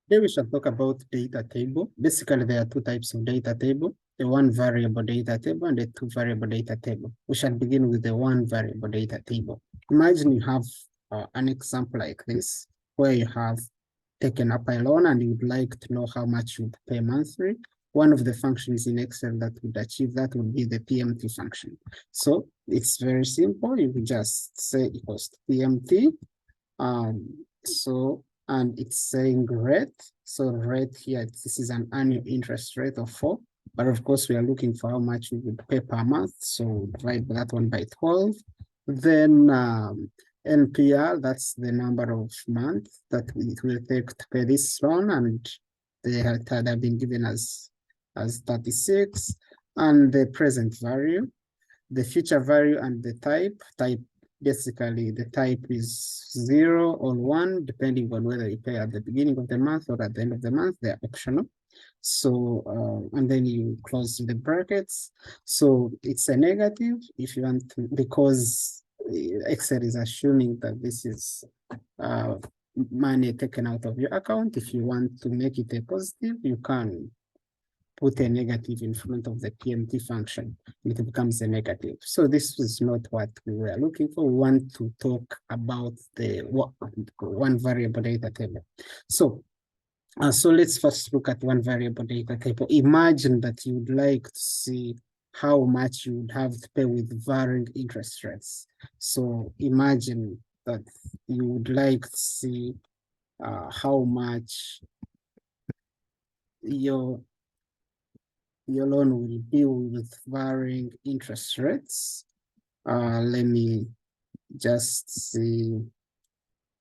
Here we shall talk about data table. Basically, there are two types of data table, the one variable data table and the two variable data table. We shall begin with the one variable data table. Imagine you have an example like this, where you have taken up a loan and you would like to know how much you would pay monthly. One of the functions in Excel that would achieve that would be the PMT function. So it's very simple. You would just say equals to PMT. And it's saying rate. So rate here, this is an annual interest rate of 4. But of course, we are looking for how much we would pay per month. So we divide that one by 12. Then NPR, that's the number of months that it will take to pay this loan. And they have been given as 36. And the present value, the future value, and the type. Basically, the type is 0 or 1, depending on whether you pay at the beginning of the month or at the end of the month. They're optional. So, and then you close the brackets. So it's a negative if you want to, because Excel is assuming that this is money taken out of your account. If you want to make it a positive, you can put a negative in front of the PMT function, it becomes a negative. So this is not what we were looking for. We want to talk about the one variable data table. So let's first look at one variable data table. Imagine that you would like to see how much you would have to pay with varying interest rates. So imagine that you would like to see how much your loan will be with varying interest rates. Let me just see,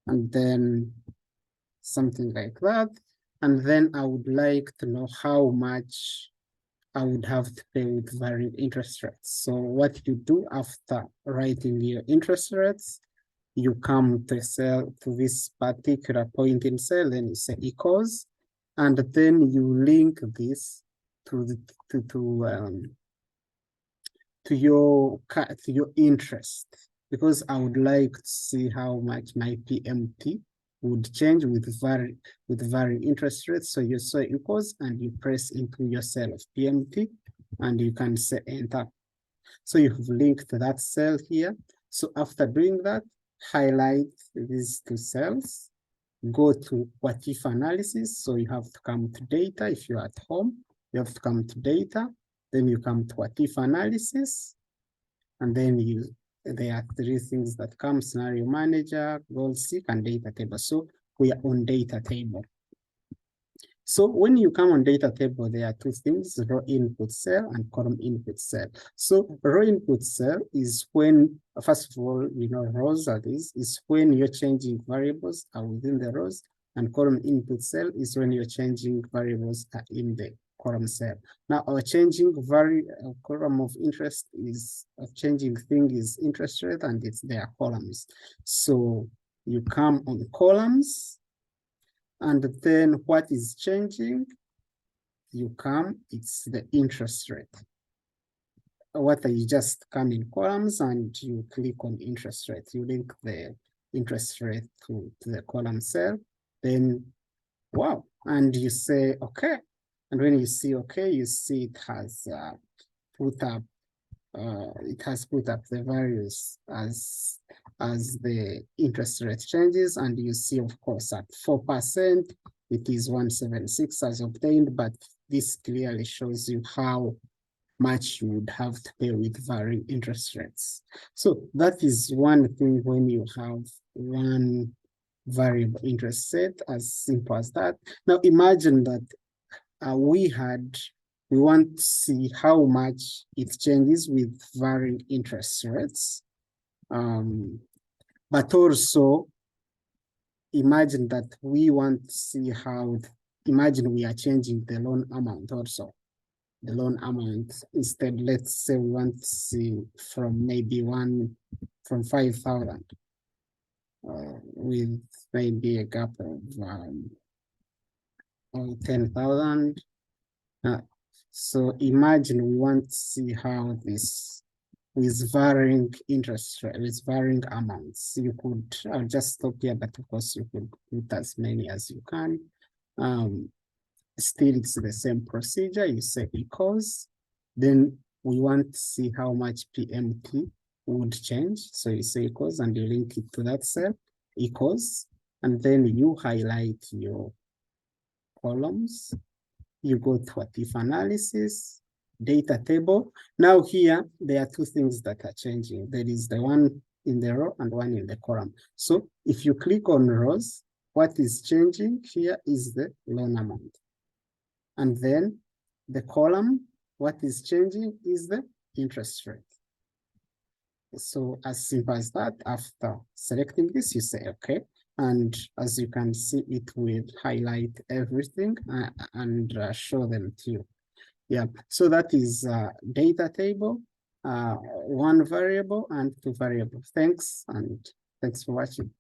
and then something like that. And then I would like to know how much I would have to pay with varying interest rates. So what you do after writing your interest rates, you come to cell, to this particular point in cell, then you say equals, and then you link this to your interest, because I would like to see how much my PMT would change with varying interest rates. So you say equals and you press into your cell of PMT and you can say enter. So you have linked that cell here. So after doing that, highlight these two cells, go to what if analysis. So you have to come to data. If you're at home, you have to come to data, then you come to what if analysis, and then there are three things that come: scenario manager, goal seek, and data table. So we are on data table. So when you come on data table, there are two things: row input cell and column input cell. So row input cell is when, first of all, rows are this, is when you're changing variables are within the rows, and column input cell is when you're changing variables are in the column cell. Now, our changing column of interest is, a changing thing is interest rate, and it's their columns. So you come on columns, and then what is changing, you come, it's the interest rate. What you just come in columns and you click on interest rate. You link the interest rate to the column cell, then wow, and you say okay. And when you see okay, you see it has put up the values as the interest rate changes, and you see, of course, at 4%, it is 176 as obtained, but this clearly shows you how much you would have to pay with varying interest rates. So that is one thing when you have one variable interest rate, as simple as that. Now imagine that we want to see how much it changes with varying interest rates. But also imagine that we want to see how, imagine we are changing the loan amount also. The loan amount, instead, let's say we want to see from maybe from 5,000 with maybe a gap of 10,000. So imagine we want to see how this, with varying interest rate, with varying amounts. You could, I'll just stop here, but of course you could put as many as you can. Still it's the same procedure. You say equals, then we want to see how much PMT would change. So you say equals and you link it to that cell, equals, and then you highlight your columns. You go to a TIFF analysis, data table. Now here, there are two things that are changing. There is the one in the row and one in the column. So if you click on rows, what is changing here is the loan amount. And then the column, what is changing is the interest rate. So as simple as that, after selecting this, you say, okay. And as you can see, it will highlight everything and show them to you. Yeah, so that is data table, one variable and two variables. Thanks, and thanks for watching.